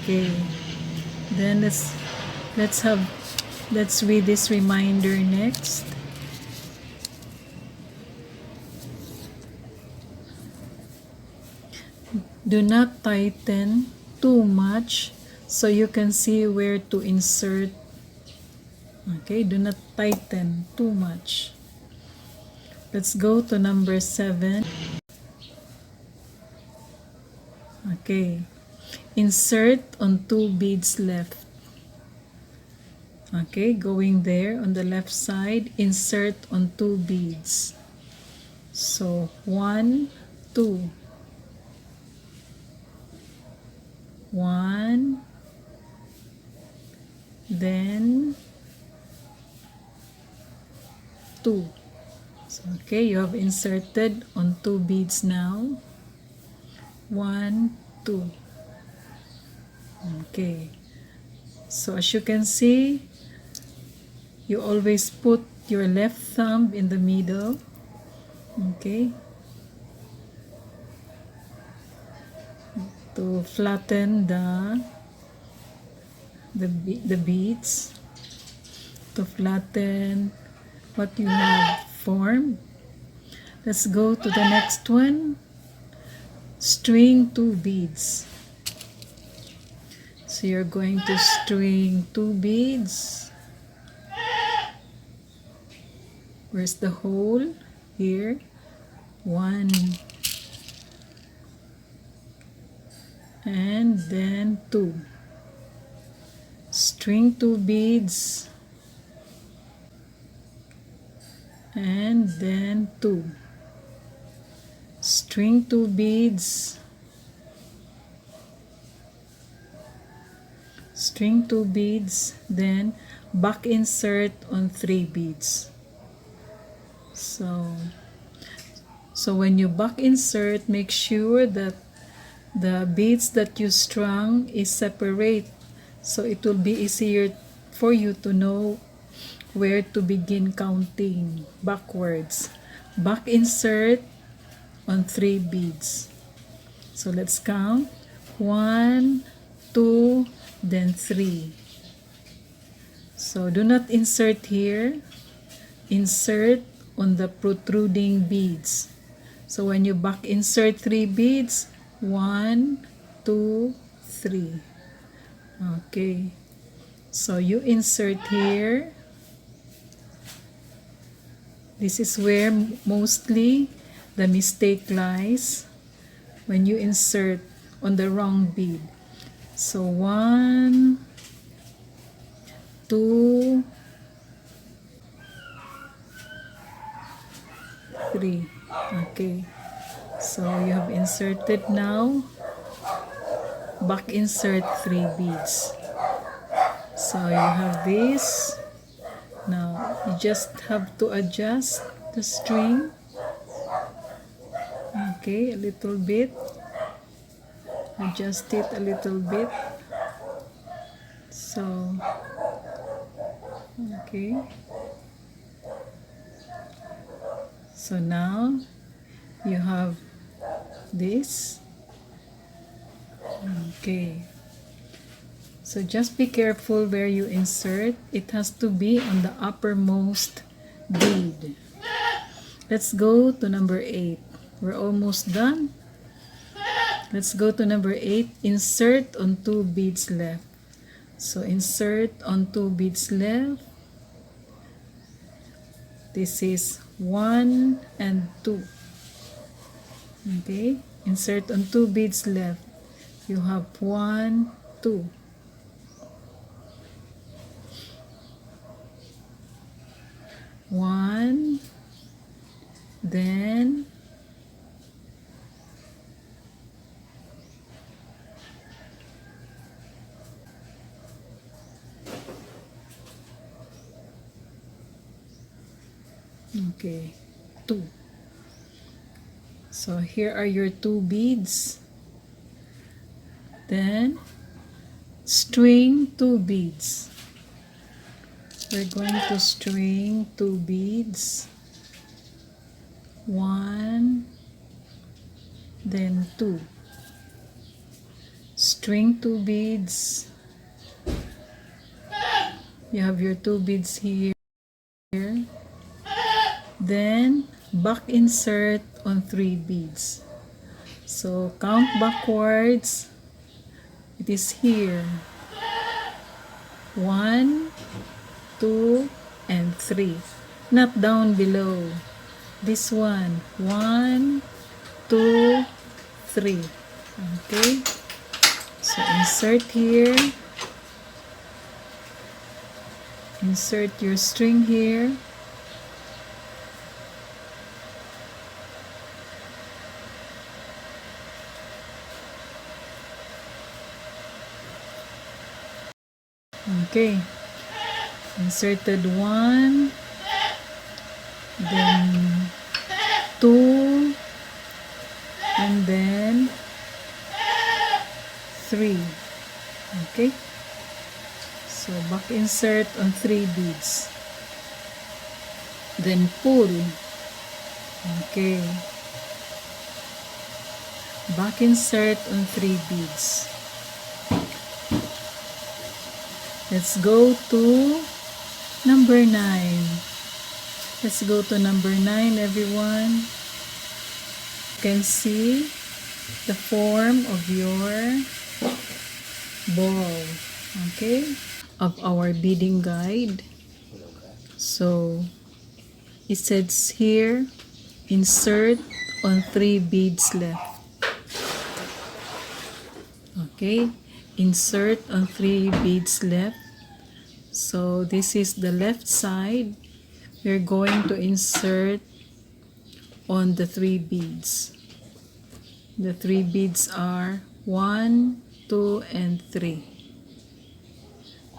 Okay. Then let's read this reminder next. Do not tighten too much so you can see where to insert. Okay, do not tighten too much. Let's go to number 7. Okay. Insert on 2 beads left. Okay, going there on the left side, insert on 2 beads. So 1, 2. 1, then 2. So, okay, you have inserted on 2 beads now. 1, 2. Okay. So as you can see, you always put your left thumb in the middle. Okay. To flatten the beads, to flatten what you have formed. Let's go to the next one. String 2 beads. So you're going to string 2 beads. Where's the hole? Here. 1. And then 2. String 2 beads. And then 2. String 2 beads. String 2 beads, then back insert on 3 beads. So when you back insert, make sure that the beads that you strung is separate, so it will be easier for you to know where to begin counting backwards. Back insert on 3 beads. So let's count. 1, 2, then 3. So do not insert here. Insert on the protruding beads. So when you back insert 3 beads, 1, 2, 3. Okay. So you insert here. This is where mostly the mistake lies, when you insert on the wrong bead. So 1, 2, 3. Okay. So you have inserted now. Back insert 3 beads. So you have this. Now you just have to adjust the string. Okay, a little bit. Adjust it a little bit. So, okay. So now you have this. Okay. So just be careful where you insert. It has to be on the uppermost bead. Let's go to number 8. We're almost done. Let's go to number 8. Insert on 2 beads left. So insert on 2 beads left. This is 1 and 2. Okay. Insert on 2 beads left. You have 1, 2. 1, then okay, 2. So here are your 2 beads. Then string 2 beads. We're going to string 2 beads. 1, then 2. string 2 beads. You have your 2 beads here. Then back insert on 3 beads. So count backwards. It is here. 1, 2, and 3. Not down below. This one. 1, 2, 3. Okay. So insert here. Insert your string here. Okay. Inserted 1, then 2, and then 3. Okay. So back insert on 3 beads. Then pull. Okay. Back insert on 3 beads. Let's go to number 9. Let's go to number 9, everyone. You can see the form of your ball, okay, of our beading guide. So it says here, insert on 3 beads left. Okay, insert on 3 beads left. So this is the left side. We're going to insert on the 3 beads. The 3 beads are 1, 2, and 3.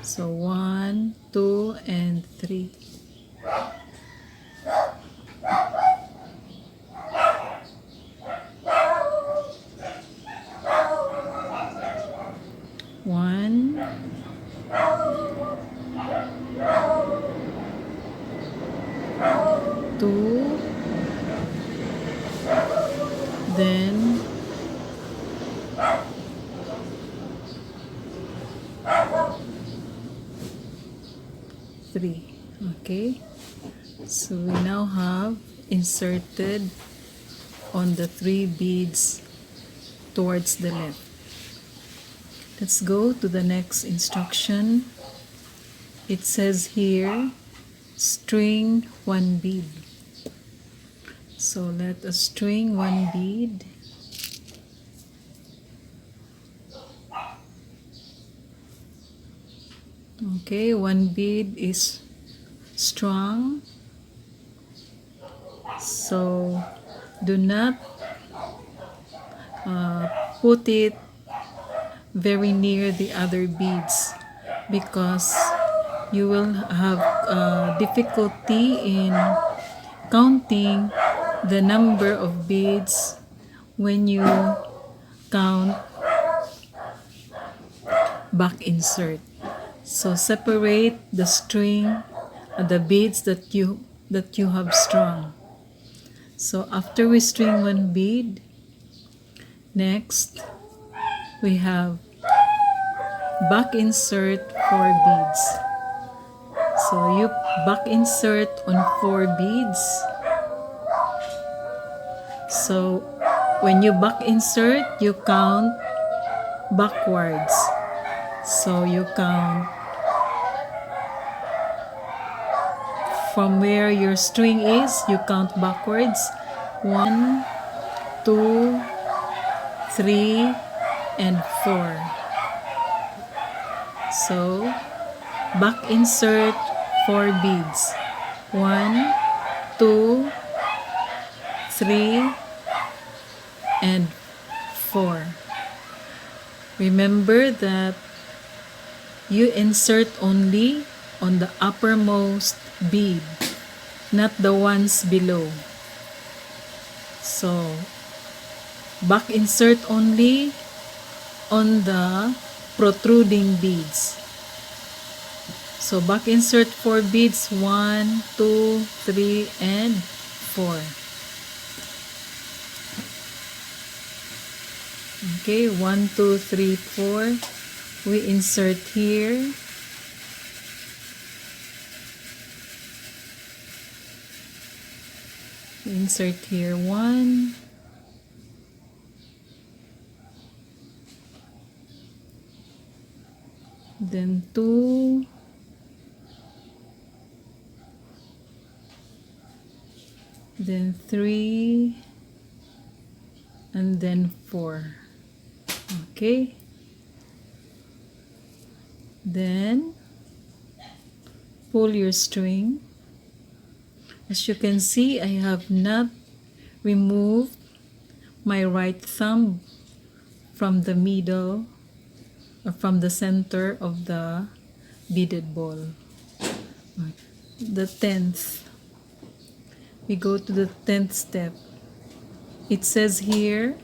So 1, 2, and 3. One, two, then 3. Okay, so we now have inserted on the 3 beads towards the left. Let's go to the next instruction. It says here, string 1 bead. So let us string 1 bead. Okay, 1 bead is strong. So do not put it very near the other beads, because you will have difficulty in counting the number of beads when you count back insert. So separate the string, the beads that you have strung. So after we string 1 bead, next we have back insert 4 beads. So you back insert on 4 beads. So when you back insert, you count backwards. So you count from where your string is, you count backwards. 1, 2, 3, and 4. So back insert 4 beads. 1, 2, 3, and 4. Remember that you insert only on the uppermost bead, not the ones below. So back insert only on the protruding beads. So back insert 4 beads, 1, 2, 3, and 4. Okay, 1, 2, 3, 4. We insert here. Insert here 1. Then 2. Then 3. And then 4. Okay. Then pull your string. As you can see, I have not removed my right thumb from the middle or from the center of the beaded ball. The 10th. We go to the 10th step. It says here,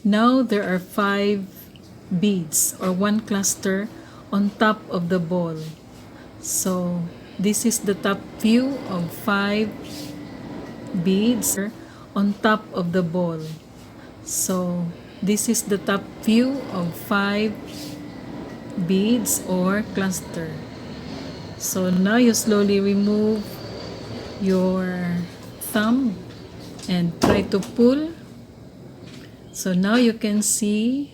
now there are 5 beads or 1 cluster on top of the ball. So this is the top view of 5 beads on top of the ball. So this is the top view of 5 beads or cluster. So now you slowly remove your thumb and try to pull. So now you can see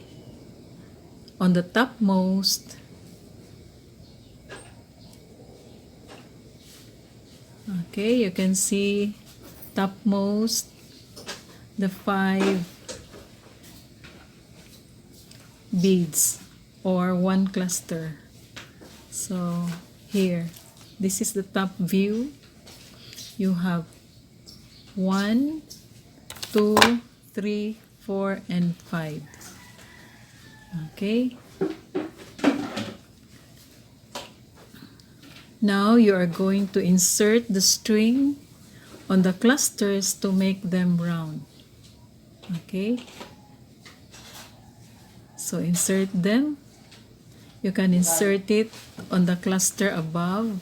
on the topmost, okay, you can see topmost the 5 beads or 1 cluster. So here, this is the top view. You have 1, 2, 3, 4, and 5. Okay. Now you are going to insert the string on the clusters to make them round. Okay. So insert them. You can insert it on the cluster above.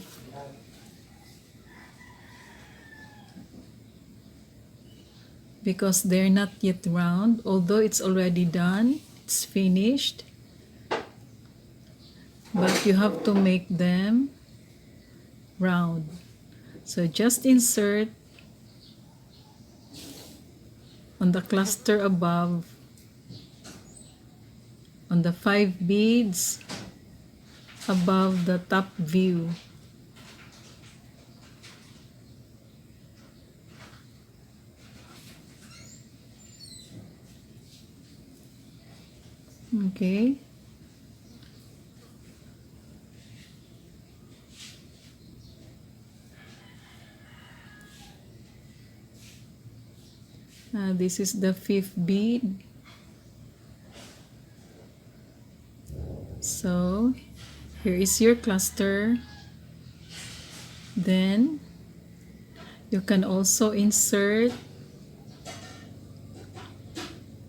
Because they're not yet round, although it's already done, it's finished. But you have to make them round. So just insert on the cluster above, on the 5 beads above the top view. Okay. This is the 5th bead. So here is your cluster. Then you can also insert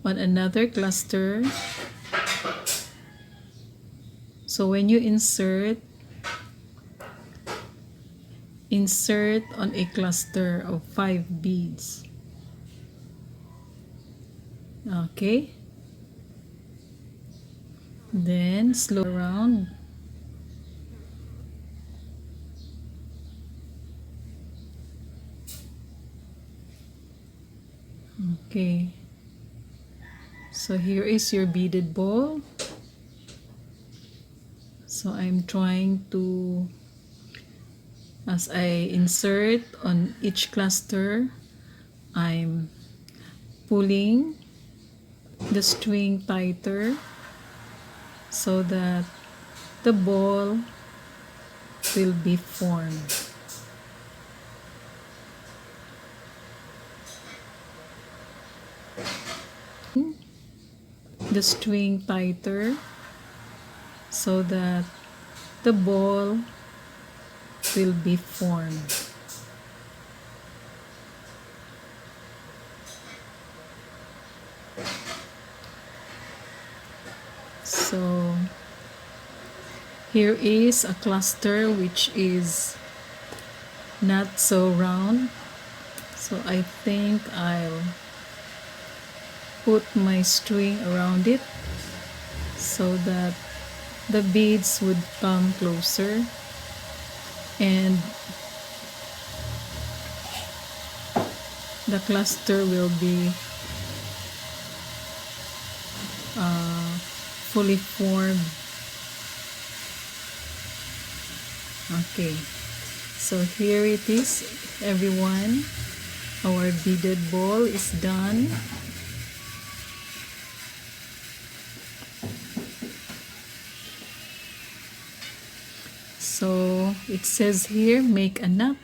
on another cluster. So when you insert on a cluster of 5 beads. Okay. Then slow around. Okay. So here is your beaded ball. So I'm trying to, as I insert on each cluster, I'm pulling the string tighter so that the ball will be formed. The string tighter so that the ball will be formed. So here is a cluster which is not so round. So I think I'll put my string around it so that the beads would come closer, and the cluster will be fully formed. Okay, so here it is, everyone. Our beaded ball is done. So it says here, make a knot,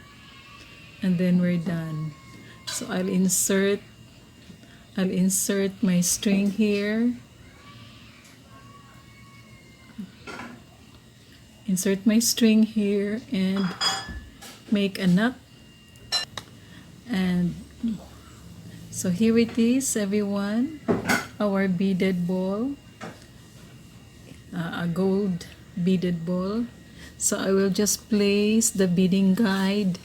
and then we're done. So I'll insert my string here. Insert my string here and make a knot. And so here it is, everyone, our beaded ball, a gold beaded ball. So I will just place the beading guide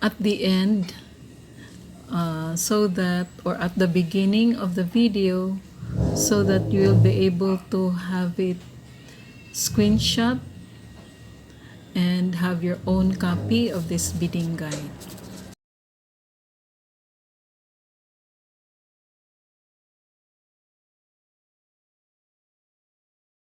at the end, so that, or at the beginning of the video, so that you will be able to have it screenshot and have your own copy of this beading guide.